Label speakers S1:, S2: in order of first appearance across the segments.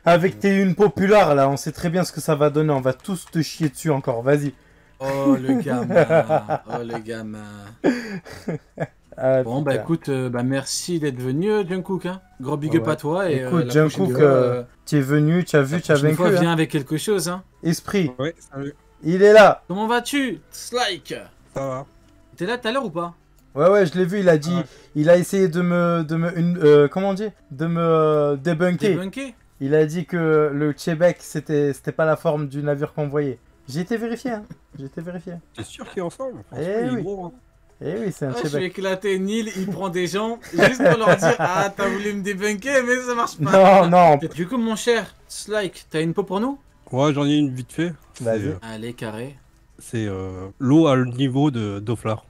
S1: avec tes une populaire là, on sait très bien ce que ça va donner. On va tous te chier dessus encore. Vas-y.
S2: Oh le gamin, oh le gamin.
S1: Ah,
S2: Bon bah
S1: putain.
S2: écoute, bah merci d'être venu Jungkook, hein. Gros big up
S1: Ouais.
S2: à toi et
S1: Écoute,
S2: la prochaine
S1: Jungkook,
S2: fois,
S1: tu es venu, tu as
S2: la
S1: vu, tu as
S2: prochaine
S1: vaincu.
S2: fois, viens
S1: Hein.
S2: avec quelque chose, hein.
S1: Esprit,
S3: Ouais, salut.
S1: il est là.
S2: Comment vas-tu, Slike?
S3: Ça va.
S2: T'es là tout à l'heure ou pas?
S1: Ouais, je l'ai vu. Il a dit,
S3: Ouais.
S1: il a essayé comment on dit, de me
S2: T'es
S1: débunker.
S2: bunké?
S1: Il a dit que le Québec, c'était pas la forme du navire convoyé. J'ai été vérifié, hein. J'ai été vérifié.
S3: T'es sûr qu'il est ensemble?
S1: Eh
S3: Franchement, il est
S1: oui.
S3: gros, hein.
S1: Eh oui, c'est un
S2: Ah, je suis
S1: Québec.
S2: éclaté, Neil, il prend des gens juste pour leur dire ah t'as voulu me débunker mais ça marche pas.
S1: Non, non.
S2: Du coup mon cher Slike, t'as une peau pour nous?
S3: Ouais, j'en ai une vite fait.
S1: Vas-y.
S2: Allez carré.
S3: C'est l'eau à le niveau de Doflar.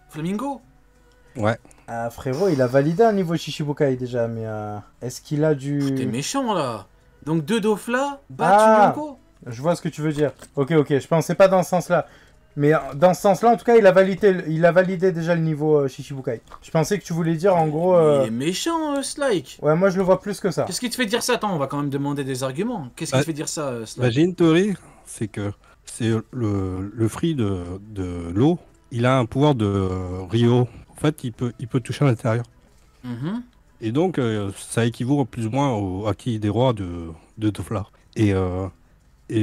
S2: Flamingo?
S3: Ouais.
S1: Ah, frérot, il a validé un niveau Shishibukai déjà, mais est-ce qu'il a
S2: T'es
S1: du...
S2: méchant là. Donc deux Dofla battent
S1: Ah.
S2: Yonko.
S1: Je vois ce que tu veux dire. Ok, je pensais pas dans ce sens-là. Mais dans ce sens-là, en tout cas, il a validé déjà le niveau Shishibukai. Je pensais que tu voulais dire, en gros...
S2: Il est méchant Slike.
S1: Ouais, moi je le vois plus que ça.
S2: Qu'est-ce qui te fait dire ça? Attends, on va quand même demander des arguments. Qu'est-ce qui te fait dire ça,
S3: Bah,
S2: Slike?
S3: j'ai une théorie, c'est que c'est le fruit de l'eau. Il a un pouvoir de Rio. En fait, il peut toucher à l'intérieur.
S2: Mhm.
S3: Et donc, ça équivaut plus ou moins au acquis des rois de Doflar. Et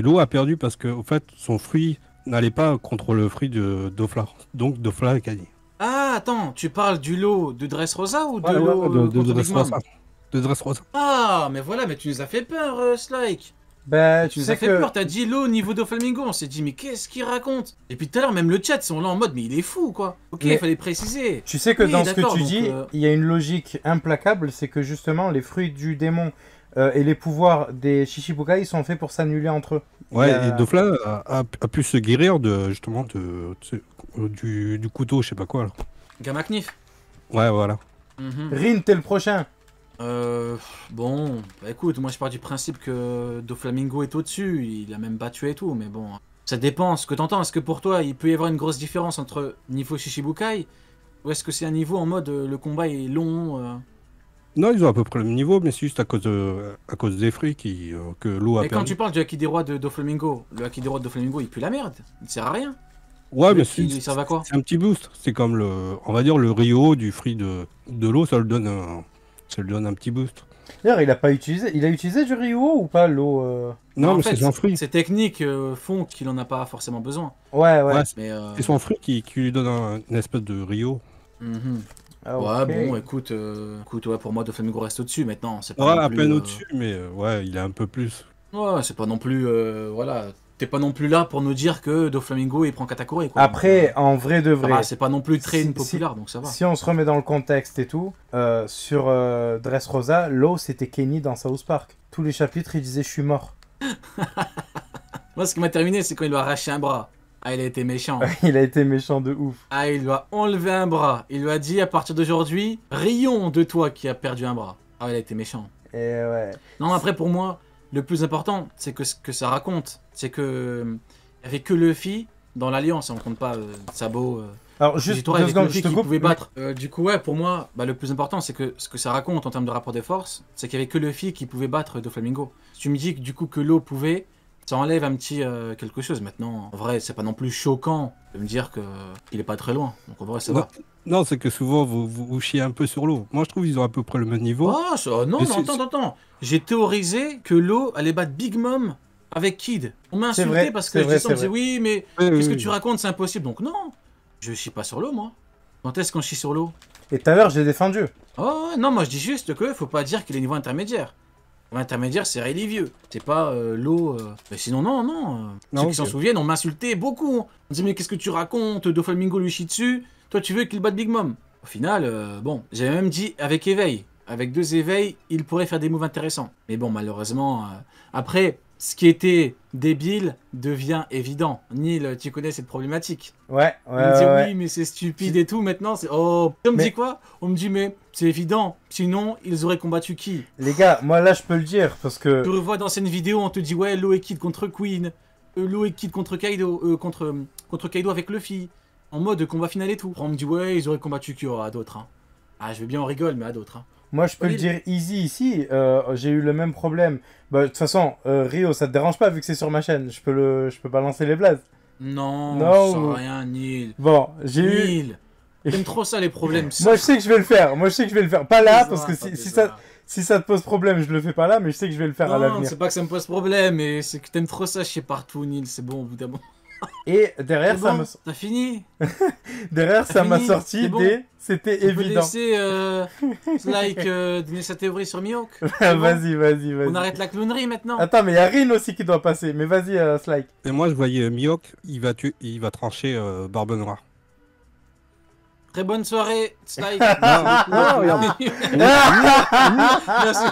S3: l'eau a perdu parce que, en fait, son fruit n'allait pas contre le fruit de Doflar. Donc, Doflar a gagné.
S2: Ah, attends, tu parles du lot de Dressrosa ou de
S3: Ouais,
S2: l'eau
S3: de
S2: contre Big
S3: Dressrosa.
S2: Mom?
S3: De Dressrosa.
S2: Ah, mais voilà, mais tu nous as fait peur, Slike.
S1: Bah,
S2: Tu
S1: tu
S2: nous as
S1: sais
S2: fait
S1: que...
S2: peur, t'as dit l'eau au niveau de Flamingo, on s'est dit mais qu'est-ce qu'il raconte? Et puis tout à l'heure même le chat sont là en mode mais il est fou quoi. Ok,
S1: Mais-
S2: il fallait préciser.
S1: Tu sais que
S2: Oui,
S1: dans ce que
S2: d'accord,
S1: tu
S2: donc,
S1: dis, il y a une logique implacable, c'est que justement, les fruits du démon et les pouvoirs des Shishibukai sont faits pour s'annuler entre eux.
S3: Ouais,
S1: Il y a-
S3: et Doflar a pu se guérir justement du couteau, je sais pas quoi. Là.
S2: Gamma Knif.
S3: Ouais, voilà.
S2: Mhm.
S1: Rin, t'es le prochain.
S2: Bon, bah écoute, moi je pars du principe que Doflamingo est au-dessus, il a même battu et tout, mais bon, ça dépend ce que t'entends. Est-ce que pour toi il peut y avoir une grosse différence entre niveau Shishibukai ou est-ce que c'est un niveau en mode le combat est long
S3: Non, ils ont à peu près le même niveau, mais c'est juste à cause des fruits que l'eau a
S2: Et quand
S3: perdu.
S2: tu parles du Haki des Rois de Doflamingo, le Haki des Rois de Doflamingo il pue la merde, il sert à rien.
S3: Ouais, mais
S2: Il sert à quoi?
S3: c'est un petit boost. C'est comme on va dire le Rio du fruit de l'eau, ça lui donne un petit boost.
S1: D'ailleurs, il a utilisé du Ryo ou pas l'eau
S3: Non,
S2: En
S3: mais
S2: fait,
S3: c'est son fruit.
S2: ces techniques font qu'il en a pas forcément besoin.
S1: Ouais.
S3: Ouais,
S2: Mais
S3: c'est son fruit qui lui donne une espèce de Rio.
S2: mhm.
S1: Ah,
S2: Ouais,
S1: ok.
S2: bon, écoute, ouais, pour moi, Doflamingo reste au-dessus maintenant. C'est pas
S3: Ouais,
S2: non
S3: à
S2: plus,
S3: peine au-dessus, mais ouais, il est un peu plus.
S2: Ouais, c'est pas non plus. Voilà. T'es pas non plus là pour nous dire que Doflamingo il prend Katakuri, quoi.
S1: Après, en vrai de
S2: Donc, ça
S1: vrai,
S2: va, c'est pas non plus très
S1: Si-
S2: populaire, donc ça va.
S1: si on se remet dans le contexte et tout, sur Dressrosa, l'eau c'était Kenny dans South Park. Tous les chapitres, il disait je suis mort.
S2: Moi, ce qui m'a terminé, c'est quand il lui a arraché un bras. Ah, il a été méchant.
S1: Il a été méchant de ouf.
S2: Ah, il lui a enlevé un bras. Il lui a dit à partir d'aujourd'hui, rions de toi qui a perdu un bras. Ah, il a été méchant.
S1: Et ouais.
S2: Non, après, pour moi, le plus important, c'est que ce que ça raconte, c'est que il y avait que Luffy dans l'Alliance, on compte pas Sabo.
S1: Alors juste
S2: Toi,
S1: deux
S2: avec
S1: secondes,
S2: Luffy
S1: je te
S2: qui
S1: coupe.
S2: pouvait battre. Du coup, ouais, pour moi, bah, le plus important, c'est que ce que ça raconte en termes de rapport des forces, c'est qu'il y avait que Luffy qui pouvait battre Doflamingo. Si tu me dis que du coup que l'eau pouvait, ça enlève un petit quelque chose. Maintenant, en vrai, c'est pas non plus choquant de me dire qu'il est pas très loin. Donc en vrai, ça
S3: Non,
S2: va.
S3: non, c'est que souvent vous chiez un peu sur l'eau. Moi, je trouve qu'ils ont à peu près le même niveau.
S2: Ah, non,
S3: Mais
S2: non, attends. J'ai théorisé que l'eau allait battre Big Mom avec Kid. On m'a
S1: C'est
S2: insulté
S1: vrai,
S2: parce que
S1: c'est
S2: je
S1: vrai,
S2: disais, on me
S1: c'est
S2: disait oui, mais
S3: Oui,
S2: qu'est-ce
S3: oui,
S2: que tu
S3: oui.
S2: racontes, c'est impossible. Donc non, je chie pas sur l'eau, moi. Quand est-ce qu'on chie sur l'eau?
S1: Et tout à l'heure, j'ai défendu.
S2: Oh non, moi je dis juste que faut pas dire qu'il est niveau intermédiaire. L'intermédiaire, c'est Rayleigh vieux. C'est pas l'eau. Mais sinon, non.
S3: Non,
S2: Ceux qui s'en
S3: ok.
S2: souviennent, on m'insultait beaucoup. On disait, mais qu'est-ce que tu racontes? Doflamingo lui chie dessus. Toi, tu veux qu'il batte Big Mom. Au final, bon, j'avais même dit avec éveil. Avec 2 éveils, il pourrait faire des moves intéressants. Mais bon, malheureusement, après, ce qui était débile devient évident. Neil, tu connais cette problématique.
S1: Ouais,
S2: On me dit
S1: ouais.
S2: oui, mais c'est stupide et tout. Maintenant, c'est. Oh, on me
S1: Mais-
S2: dit quoi? On me dit, mais c'est évident. Sinon, ils auraient combattu qui?
S1: Les gars, moi là, je peux le dire parce que
S2: Tu revois d'anciennes vidéos, on te dit, ouais, Law et Kid contre Queen. Law et Kid contre Kaido. Contre Kaido avec Luffy. En mode combat final et tout. Après, on me dit, ouais, ils auraient combattu qui? Oh, à d'autres. Hein. Ah, je veux bien, on rigole, mais à d'autres. Hein.
S1: Moi, je peux le dire easy ici. J'ai eu le même problème. Bah, de toute façon, Rio, ça te dérange pas vu que c'est sur ma chaîne. Je peux balancer les blazes.
S2: Non,
S1: Non,
S2: ça sert à rien, Neil.
S1: Bon, j'ai eu.
S2: Neil, t'aimes trop ça les problèmes.
S1: Moi, je sais que je vais le faire. Pas là, parce que
S2: Pas
S1: si ça te pose problème, je le fais pas là, mais je sais que je vais le faire à
S2: Non,
S1: l'avenir.
S2: c'est pas que ça me pose problème, mais c'est que t'aimes trop ça chez partout, Neil. C'est bon, au bout d'un moment.
S1: Et derrière,
S2: C'est
S1: ça
S2: bon,
S1: me...
S2: t'as fini.
S1: derrière, ça m'a
S2: fini,
S1: sorti
S2: c'est bon.
S1: des. C'était
S2: Tu peux
S1: évident.
S2: laisser donner sa théorie sur Mihawk.
S1: Vas-y.
S2: On arrête la clownerie maintenant.
S1: Attends, mais il y a Rin aussi qui doit passer. Mais vas-y, Slyke.
S3: Et moi, je voyais Mihawk, il va trancher Barbe Noire.
S2: Très bonne soirée, Sly.
S3: Non, regarde.
S2: Merci.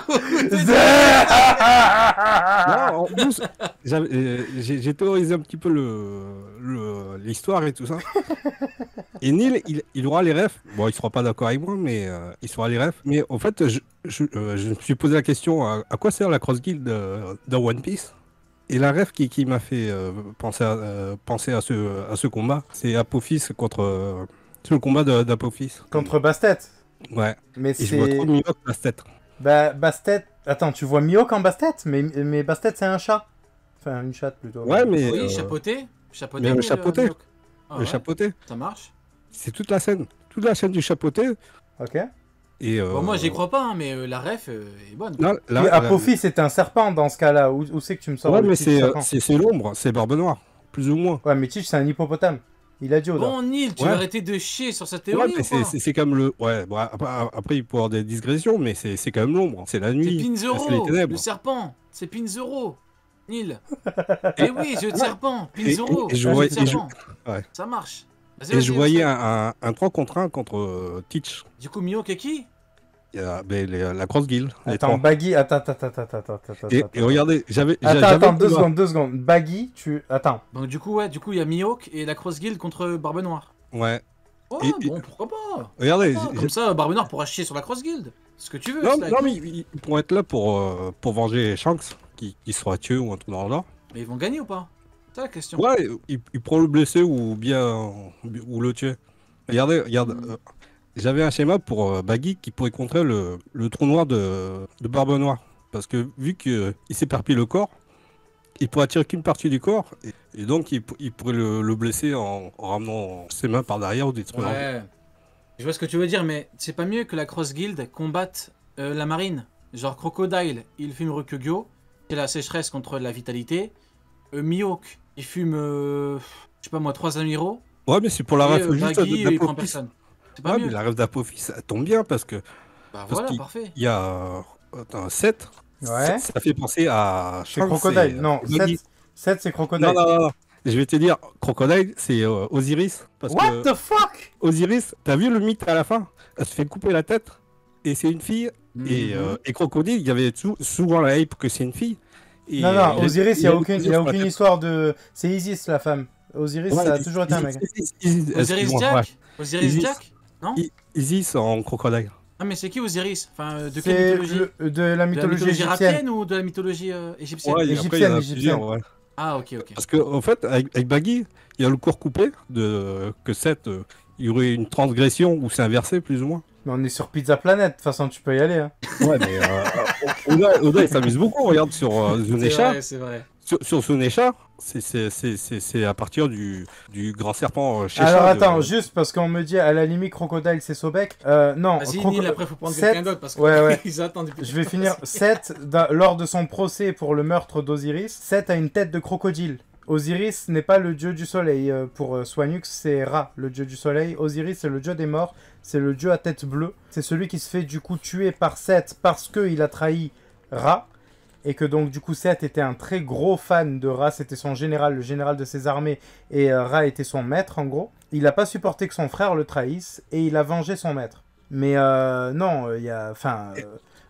S3: Non, en plus, j'ai théorisé un petit peu l'histoire et tout ça. Et Neil, il aura les refs. Bon, il sera pas d'accord avec moi, mais il sera les refs. Mais en fait, je me suis posé la question à quoi sert la Cross Guild dans One Piece? Et la ref qui m'a fait penser à ce combat, c'est Apophis contre. C'est le combat d'Apophis.
S1: Contre Bastet.
S3: Ouais.
S1: Mais
S3: Et je vois trop Mihawk Bastet.
S1: Bah, Bastet. Attends, tu vois Mihawk en Bastet? Mais Bastet, c'est un chat. Enfin, une chatte plutôt.
S3: Ouais, mais.
S2: Oui, chapeauté.
S3: Mais le chapeauté.
S2: Ah,
S3: Le
S2: ouais.
S3: chapeauté.
S2: Ça marche.
S3: C'est toute la scène. Toute la scène du chapeauté.
S1: Ok.
S3: Et
S2: Bon, moi, j'y crois pas, hein, mais la ref est bonne.
S3: Là,
S1: Oui, Apophis, c'est un serpent dans ce cas-là. Où c'est que tu me sors
S3: Ouais,
S1: le
S3: mais
S1: petit serpent
S3: c'est l'ombre. C'est Barbe Noire. Plus ou moins.
S1: Ouais, mais Teach, c'est un hippopotame. Il a dit Oda.
S2: Bon, Neil, tu
S3: Ouais.
S2: vas arrêter de chier sur cette
S3: Ouais,
S2: théorie
S3: mais
S2: ou quoi?
S3: c'est quand même le. Ouais, bon, après, il peut y avoir des digressions, mais c'est quand même l'ombre. C'est la
S2: C'est
S3: nuit. C'est les
S2: Pinzoro,
S3: ténèbres.
S2: le serpent. C'est Pinzoro. Neil. Eh oui, jeu de serpent.
S3: Et
S2: Pinzoro.
S3: je
S2: jeu
S3: vois-
S2: de
S3: et je-
S2: serpent.
S3: ouais.
S2: Ça marche. Vas-y,
S3: Et
S2: vas-y,
S3: je voyais
S2: vas-y.
S3: un 3 contre 1 contre Teach.
S2: Du coup, Mihawk est qui?
S3: Il y a la Cross Guild. Les
S1: Attends,
S3: trois.
S1: Baggy. Attends.
S3: Et regardez,
S1: Attends, 2 secondes. Baggy, Attends.
S2: Donc du coup, il y a Mihawk et la Cross Guild contre Barbe Noire.
S3: Ouais.
S2: Ouais,
S3: Et-
S2: bon, pourquoi pas?
S3: Regardez.
S2: Comme ça, Barbe Noire pourra chier sur la Cross Guild. Ce que tu veux,
S3: Non,
S2: Sly.
S3: non, mais ils pourront être là pour venger Shanks, qui sera tué ou un truc dans le genre.
S2: Mais ils vont gagner ou pas? C'est la question.
S3: Ouais, ils pourront le blesser ou bien ou le tuer. Regardez, j'avais un schéma pour Baggy qui pourrait contrer le trou noir de Barbe Noire. Parce que vu qu'il s'éparpille le corps, il pourrait tirer qu'une partie du corps. Et donc il pourrait le blesser en ramenant ses mains par derrière ou des trucs.
S2: Ouais. Je vois ce que tu veux dire, mais c'est pas mieux que la Cross Guild combatte la marine. Genre Crocodile, il fume Rokugyo, c'est la sécheresse contre la vitalité. Mihawk, il fume, je sais pas moi, 3 amiraux.
S3: Ouais, mais c'est pour la
S2: Et
S3: ref juste
S2: Baggy, il prend
S3: d'Apophis.
S2: personne. C'est pas
S3: Ouais,
S2: mieux.
S3: mais la ref d'Apophis, ça tombe bien parce que
S2: Bah
S3: parce
S2: voilà,
S3: qu'il-
S2: parfait.
S3: il y a 7.
S1: Ouais.
S3: Ça fait penser à
S1: C'est
S3: Shanks
S1: Crocodile.
S3: et,
S1: Non,
S3: Baggy.
S1: 7 c'est Crocodile.
S3: Non. Je vais te dire, Crocodile, c'est Osiris. Parce
S1: What
S3: que
S1: the fuck?
S3: Osiris, t'as vu le mythe à la fin? Elle se fait couper la tête. Et c'est une fille. Et Crocodile, il y avait souvent la hype que c'est une fille. Et,
S1: Non, Osiris, il n'y a aucune
S3: sur la
S1: aucune
S3: tête.
S1: histoire de. C'est Isis, la femme. Osiris,
S3: Ouais,
S1: ça a toujours été un mec.
S2: Osiris
S3: excuse-moi,
S2: Jack
S3: ouais.
S2: Osiris
S3: Isis.
S2: Jack Non
S3: Isis en crocodile.
S2: Ah mais c'est qui Osiris? Enfin, de quelle
S1: C'est
S2: mythologie?
S1: de la
S2: De la
S1: mythologie
S2: mythologie
S1: égyptienne.
S2: rapienne ou de la mythologie égyptienne?
S3: Ouais, et après, il y en a
S1: Égyptienne.
S3: plusieurs, ouais.
S2: Ah ok.
S3: Parce que, en fait, avec Baggy, il y a le corps coupé que 7, il y aurait une transgression où c'est inversé, plus ou moins.
S1: Mais on est sur Pizza Planet, de toute façon, tu peux y aller. Hein.
S3: Ouais, mais Oda, il s'amuse beaucoup. Regarde sur Zunesha.
S2: C'est vrai.
S3: Sur Zunesha, c'est à partir du grand serpent Shesha.
S1: Alors attends, juste parce qu'on me dit à la limite Crocodile c'est Sobek. Non,
S2: Vas-y,
S1: Croco-
S2: Neil, après faut prendre
S1: Sept-
S2: quelqu'un d'autre parce que
S1: Ouais.
S2: ils attendent depuis.
S1: Je vais finir. 7, lors de son procès pour le meurtre d'Osiris, 7 a une tête de crocodile. Osiris n'est pas le dieu du soleil. Pour Swanux, c'est Ra, le dieu du soleil. Osiris, c'est le dieu des morts. C'est le dieu à tête bleue. C'est celui qui se fait du coup tuer par Seth parce qu'il a trahi Ra. Et que donc du coup Seth était un très gros fan de Ra. C'était son général, le général de ses armées. Et Ra était son maître en gros. Il n'a pas supporté que son frère le trahisse. Et il a vengé son maître. Mais non, il y a... Enfin...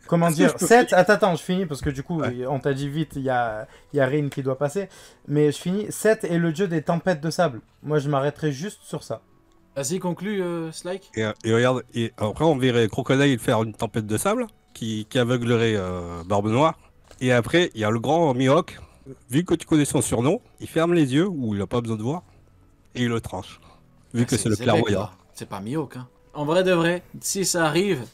S1: Comment
S3: Est-ce que
S1: dire,
S3: je peux-
S1: 7, attends, je finis parce que du coup,
S3: Ouais.
S1: on t'a dit vite, il y a Rin qui doit passer. Mais je finis, 7 est le dieu des tempêtes de sable. Moi, je m'arrêterai juste sur ça.
S2: Vas-y, conclue, Slyke.
S3: Et regarde, et après on verrait Crocodile faire une tempête de sable qui aveuglerait Barbe Noire. Et après, il y a le grand Mihawk. Vu que tu connais son surnom, il ferme les yeux où il n'a pas besoin de voir et il le tranche. Vu que c'est le
S2: Zebek,
S3: clairvoyant.
S2: là. C'est pas Mihawk, hein. En vrai de vrai, si ça arrive,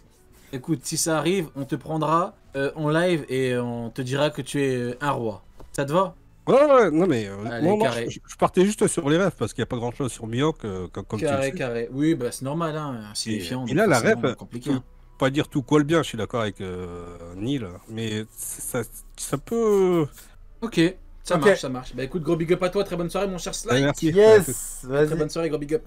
S2: Écoute, si ça arrive, on te prendra en live et on te dira que tu es un roi. Ça te va?
S3: Ouais, non mais
S2: Allez,
S3: moi,
S2: carré.
S3: je partais juste sur les rêves parce qu'il n'y a pas grand chose sur Mihawk comme tu le
S2: Carré,
S3: sais.
S2: carré. Oui, bah c'est normal, hein. Insignifiant.
S3: Et
S2: donc
S3: là, la
S2: forcément,
S3: rêve,
S2: compliqué.
S3: tout-
S2: Hein.
S3: pas dire tout colle bien, je suis d'accord avec Neil, mais ça peut.
S2: Ok, ça
S1: Ok.
S2: marche, ça marche. Bah écoute, gros big up à toi, très bonne soirée, mon cher Sly.
S3: Merci.
S1: Yes,
S2: Très
S1: vas-y.
S2: bonne soirée, gros big up.